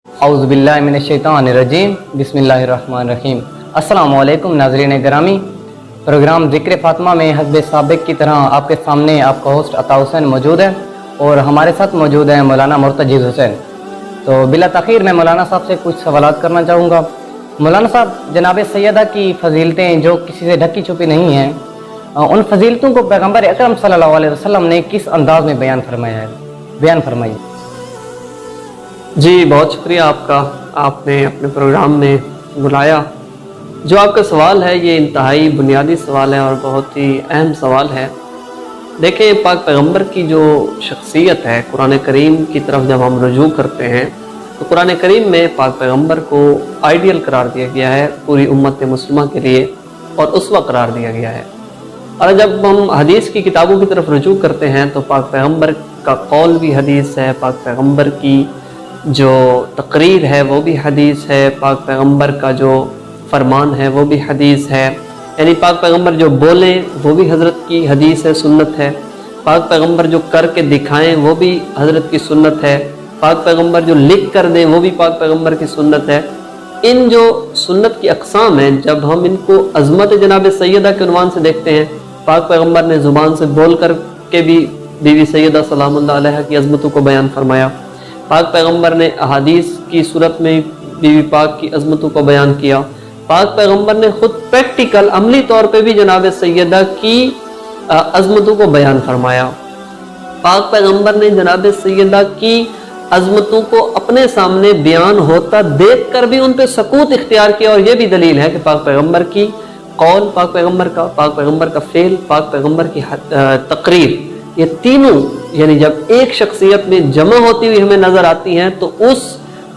औज़ु बिल्लाहि मिनश शैतानिर रजीम बिस्मिल्लाहिर्रहमानिर्रहीम। अस्सलामु अलैकुम नाज़रीन गिरामी। प्रोग्राम ज़िक्र फ़ातिमा में हस्ब साबिक़ की तरह आपके सामने आपका होस्ट अता हुसैन मौजूद है और हमारे साथ मौजूद है मौलाना मुर्तज़िज़ हुसैन। तो बिला तख़ीर मैं मौलाना साहब से कुछ सवालात करना चाहूँगा। मौलाना साहब, जनाब सैयदा की फ़जीलतें जो किसी से ढकी छुपी नहीं हैं, उन फजीलतों को पैगम्बर अकरम सल्लल्लाहु अलैहि वसल्लम ने किस अंदाज में बयान फरमाइए। जी, बहुत शुक्रिया आपका, आपने अपने प्रोग्राम में बुलाया। जो आपका सवाल है ये इंतहाई बुनियादी सवाल है और बहुत ही अहम सवाल है। देखें, पाक पैगम्बर की जो शख्सियत है, कुरान करीम की तरफ जब हम रुजू करते हैं तो कुरान करीम में पाक पैगम्बर को आइडियल करार दिया गया है पूरी उम्मत मुस्लिमा के लिए और उसवा करार दिया गया है। और जब हम हदीस की किताबों की तरफ रुजू करते हैं तो पाक पैगम्बर का कौल भी हदीस है, पाक पैगम्बर की जो तकरीर है वो भी हदीस है, पाक पैगम्बर का जो फरमान है वो भी हदीस है। यानी पाक पैगम्बर जो बोले वो भी हज़रत की हदीस है, सुन्नत है। पाक पैगम्बर जो करके दिखाएं वो भी हज़रत की सुन्नत है। पाक पैगम्बर जो लिख कर दें वो भी पाक पैगम्बर की सुन्नत है। इन जो सुन्नत की अक़साम हैं, जब हम इनको अज़मत जनाब सैयदा के उन्वान से देखते हैं, पाक पैगम्बर ने ज़ुबान से बोल कर के भी बीवी सैयदा सलामुल्लाह अलैहा की अज़मतों को बयान फरमाया। पाक पैगम्बर ने अहादीस की सूरत में बीवी पाक की अज़मतों को बयान किया। पाक पैगम्बर ने खुद प्रैक्टिकल अमली तौर पे भी जनाब सैयदा की अज़मतों को बयान फरमाया। पाक पैगम्बर ने जनाब सैयदा की अज़मतों को अपने सामने बयान होता देख कर भी उन पर सकूत इख्तियार किया। और यह भी दलील है कि पाक पैगम्बर की कौल, पाक पैगम्बर का फ़ेल, पाक पैगम्बर की तकरीर, ये तीनों यानी जब एक शख्सियत में जमा होती हुई हमें नज़र आती हैं तो उस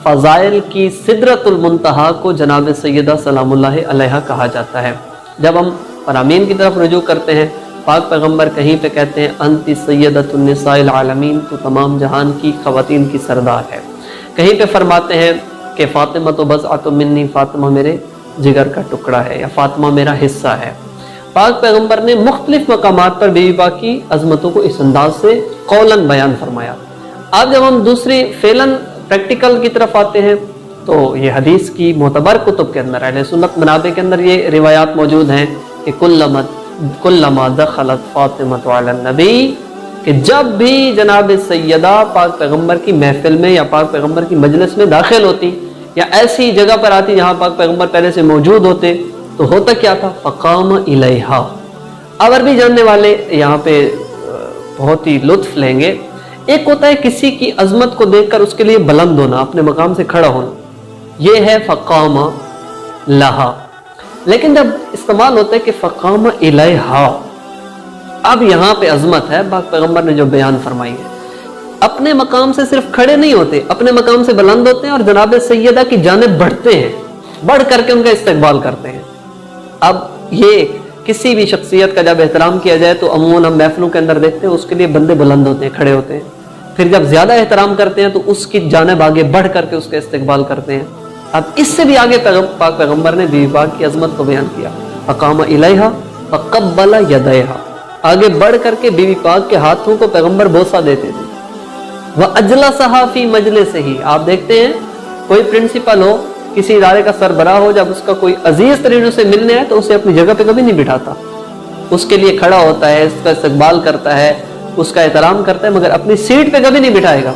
फ़ज़ाइल की सिदरतुल मुंतहा को जनाब सैयदा सलामुल्लाह अलैहा कहा जाता है। जब हम फरामीन की तरफ रुजू करते हैं, पाक पैगम्बर कहीं पे कहते हैं अंति सैयदतुन निसाइल आलमीन, तो तमाम जहान की ख़वातीन की सरदार है। कहीं पे फरमाते हैं कि फ़ातिमा तो बज़अतु मिन्नी, फ़ातिमा मेरे जिगर का टुकड़ा है या फ़ातिमा मेरा हिस्सा है। पाक पैगम्बर ने मुख्तलिफ मकामात पर बीवी पाक की अज़मतों को इस अंदाज से कौलन बयान फरमाया। अब जब हम दूसरी फेलन प्रैक्टिकल की तरफ आते हैं तो ये हदीस की मोतबर कुतुब के अंदर, अहले सुन्नत मनाबे के अंदर ये रिवायात मौजूद हैं कि कुल्लमा दखलत फ़ातिमतु अला नबी, कि जब भी जनाब सैयदा पाक पैगम्बर की महफिल में या पाक पैगम्बर की मजलिस में दाखिल होती या ऐसी जगह पर आती जहाँ पाक पैगम्बर पहले से मौजूद होते तो होता क्या था, फ़क़ाम इलैहा। अब अरबी जानने वाले यहाँ पे बहुत ही लुत्फ लेंगे। एक होता है किसी की अजमत को देखकर उसके लिए बुलंद होना, अपने मकाम से खड़ा होना, ये है फ़क़ाम लहा। लेकिन जब इस्तेमाल होता है कि फ़क़ाम इलैहा, अब यहाँ पे अजमत है, पाक पैगम्बर ने जो बयान फरमाई है, अपने मकाम से सिर्फ खड़े नहीं होते, अपने मकाम से बुलंद होते हैं और जनाब सैयदा की जानिब बढ़ते हैं, बढ़ करके उनका इस्तकबाल करते हैं। अब ये किसी भी शख्सियत का जब एहतराम किया जाए तो अमूमन हम महफिलों के अंदर देखते हैं उसके लिए बंदे बुलंद होते हैं, खड़े होते हैं। फिर जब ज़्यादा एहतराम करते हैं तो उसकी जानिब आगे बढ़ करके उसका इस्तकबाल करते हैं। अब इससे भी आगे पाक पैगम्बर ने बीवी पाक की अजमत को बयान किया, फ़क़ाम इलैहा फ़क़ब्बला यदैहा, आगे बढ़ करके बीवी पाक के हाथों को पैगम्बर बोसा देते थे। वह अजलसहा फ़ी मजलिसिही, आप देखते हैं कोई प्रिंसिपल हो, किसी इदारे का सरबराह हो, जब उसका कोई अजीज तरीन से मिलने आए तो उसे अपनी जगह पे कभी नहीं बिठाता, उसके लिए खड़ा होता है, उसका इस्तकबाल करता है, उसका एहतराम करता है, मगर अपनी सीट पे कभी नहीं बिठाएगा।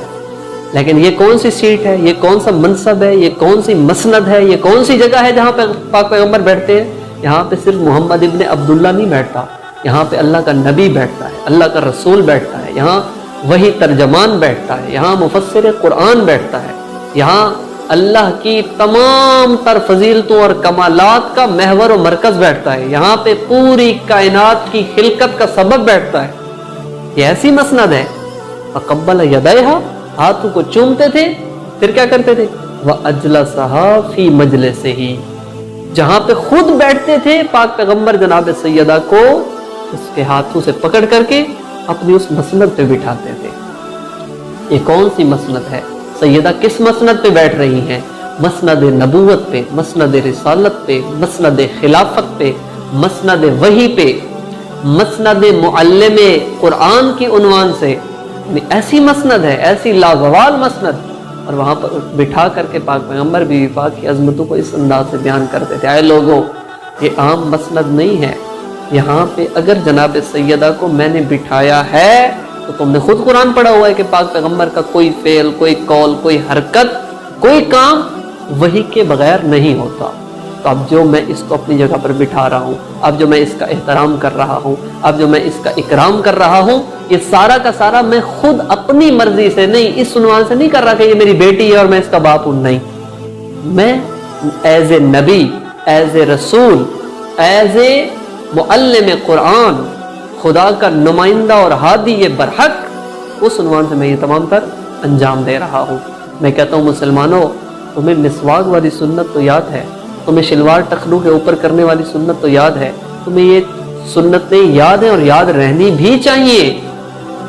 लेकिन ये कौन सी सीट है, ये कौन सा मनसब है, ये कौन सी मसनद है, ये कौन सी जगह है जहाँ पे पाक पैगम्बर बैठते हैं? यहाँ पे सिर्फ मोहम्मद इब्न अब्दुल्ला नहीं बैठता, यहाँ पे अल्लाह का नबी बैठता है, अल्लाह का रसूल बैठता है, यहाँ वही तर्जमान बैठता है, यहाँ मुफस्सिर कुरान बैठता है, यहाँ अल्लाह की तमाम तर फजीलतों और कमालात का महवर और मरकज बैठता है, यहाँ पे पूरी कायनात की खिलकत का सबब बैठता है। ये ऐसी मसनद है। फ़क़ब्बल यदैहा, हाथों को चूमते थे, फिर क्या करते थे, वह अजलसहा फ़ी मजलिसिही, जहाँ पे खुद बैठते थे पाक पैगम्बर जनाब सैयदा को उसके हाथों से पकड़ करके अपनी उस मसनद पे बिठाते थे। ये कौन सी मसनद है? सैयदा किस मसनद पे बैठ रही हैं? मसनद नबूवत पे, मसनद रिसालत पे, मसनद खिलाफत पे, मसनद वही पे, मसनद मुअल्लिम कुरान की उन्वान से। ऐसी मसनद है, ऐसी लाजवाल मसनद اور وہاں پر بٹھا کر کے پاک پیغمبر بی بی پاک کی عظمتوں کو اس انداز سے بیان کرتے تھے، اے لوگوں یہ عام مسند نہیں ہے، یہاں پہ اگر جناب سیدہ کو میں نے بٹھایا ہے تو تم نے خود قرآن پڑھا ہوا ہے کہ پاک پیغمبر کا کوئی فعل، کوئی قول، کوئی حرکت، کوئی کام وحی کے بغیر نہیں ہوتا۔ تو اب جو میں اس کو اپنی جگہ پر بٹھا رہا ہوں، اب جو میں اس کا احترام کر رہا ہوں، اب جو میں اس کا اکرام کر رہا ہوں، یہ سارا کا سارا میں خود اپنی مرضی سے نہیں، اس عنوان سے نہیں کر رہا کہ یہ میری بیٹی ہے اور میں اس کا باپ ہوں، نہیں، میں ایز اے نبی، ایز اے رسول، ایز اے معلم قرآن، خدا کا نمائندہ اور ہادی یہ برحق، اس عنوان سے میں یہ تمام تر انجام دے رہا ہوں۔ میں کہتا ہوں مسلمانوں، تمہیں مسواک والی سنت تو یاد ہے، تمہیں شلوار ٹخنوں کے اوپر کرنے والی سنت تو یاد ہے، تمہیں یہ سنتیں یاد ہیں اور یاد رہنی بھی چاہیے،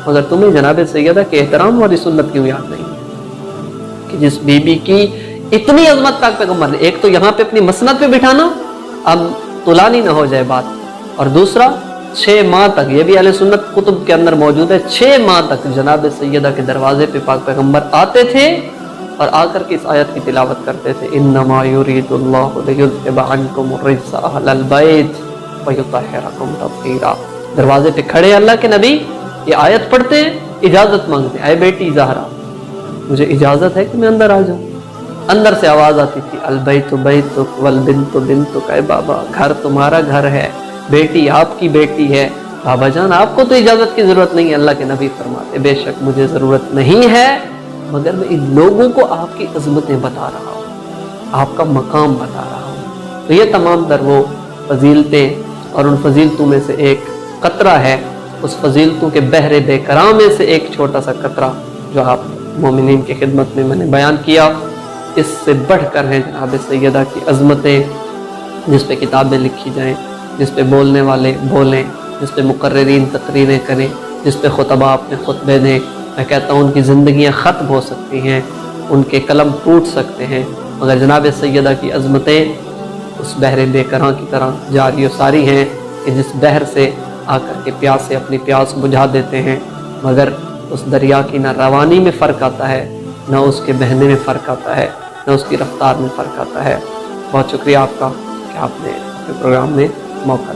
مگر تمہیں جناب سیدہ کے احترام والی سنت کیوں یاد نہیں ہے کہ جس بی بی کی اتنی عظمت پاک پیغمبر نے، ایک تو یہاں پہ اپنی مسند پہ بٹھانا، اب طولانی نہ ہو جائے بات، اور دوسرا 6 ماہ تک، یہ بھی اہل سنت کتب کے اندر موجود ہے، 6 ماہ تک جناب سیدہ کے دروازے پہ پاک پیغمبر آتے تھے اور آ کر کے اس آیت کی تلاوت کرتے تھے، انما یرید اللہ لیذھب عنکم الرجس اہل البیت ویطہرکم تطہیرا۔ دروازے پہ کھڑے اللہ کے نبی یہ آیت پڑھتے ہیں، اجازت مانگتے ہیں، اے بیٹی زہرا مجھے اجازت ہے کہ میں اندر آ جاؤں۔ اندر سے آواز آتی تھی، البیت بیتک والبنت بنتک، اے بابا گھر تمہارا گھر ہے، بیٹی آپ کی بیٹی ہے، بابا جان آپ کو تو اجازت کی ضرورت نہیں ہے۔ اللہ کے نبی فرماتے بے شک مجھے ضرورت نہیں ہے، مگر میں ان لوگوں کو آپ کی عظمتیں بتا رہا ہوں، آپ کا مقام بتا رہا ہوں۔ تو یہ تمام در وہ فضیلتیں اور ان فضیلتوں میں سے ایک قطرہ ہے، اس فضیلتوں کے بحر بے کرام میں سے ایک چھوٹا سا قطرہ جو آپ مومنین کی خدمت میں نے بیان کیا۔ اس سے بڑھ کر ہیں جناب سیدہ کی عظمتیں، جس پہ کتابیں لکھی جائیں، جس پہ بولنے والے بولیں، جس پہ مقررین تقریریں کریں، جس پہ خطبہ اپنے خطبے دیں۔ میں کہتا ہوں ان کی زندگیاں ختم ہو سکتی ہیں، ان کے قلم ٹوٹ سکتے ہیں، مگر جناب سیدہ کی عظمتیں اس بحر بے کراں کی طرح جاری و ساری ہیں کہ جس بحر سے آ کر کے پیاسے اپنی پیاس بجھا دیتے ہیں، مگر اس دریا کی نہ روانی میں فرق آتا ہے، نہ اس کے بہنے میں فرق آتا ہے، نہ اس کی رفتار میں فرق آتا ہے۔ بہت شکریہ آپ کا کہ آپ نے اپنے پروگرام میں موقع